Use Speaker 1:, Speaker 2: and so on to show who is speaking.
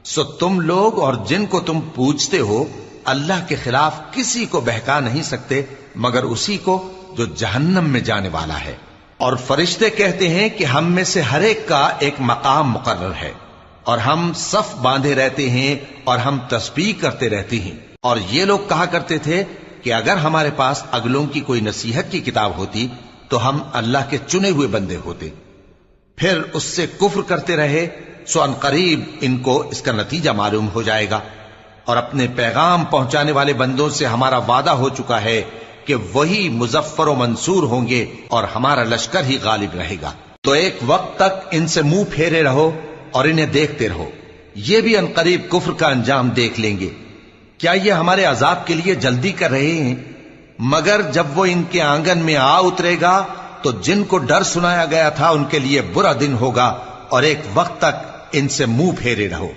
Speaker 1: सो तुम लोग और जिनको तुम पूजते हो अल्लाह के खिलाफ किसी को बहका नहीं सकते मगर उसी को जो जहन्नम में जाने वाला है। और फरिश्ते कहते हैं कि हम में से हर एक का एक मकाम मुकर्रर है और हम सफ बांधे रहते हैं और हम तस्बीह करते रहते हैं। और ये लोग कहा करते थे कि अगर हमारे पास अगलों की कोई नसीहत की किताब होती तो हम अल्लाह के चुने हुए बंदे होते। फिर उससे कुफ्र करते रहे, सो अनकरीब इनको इसका नतीजा मालूम हो जाएगा। और अपने पैगाम पहुंचाने वाले बंदों से हमारा वादा हो चुका है कि वही मुजफ्फर व मंसूर होंगे और हमारा लश्कर ही गालिब रहेगा। तो एक वक्त तक इनसे मुंह फेरे रहो और इन्हें देखते रहो, ये भी अनकरीब कुफ्र का अंजाम देख लेंगे। क्या ये हमारे अजाब के लिए जल्दी कर रहे हैं? मगर जब वो इनके आंगन में आ उतरेगा तो जिनको डर सुनाया गया था उनके लिए बुरा दिन होगा। और एक वक्त तक इनसे मुंह फेरे रहो।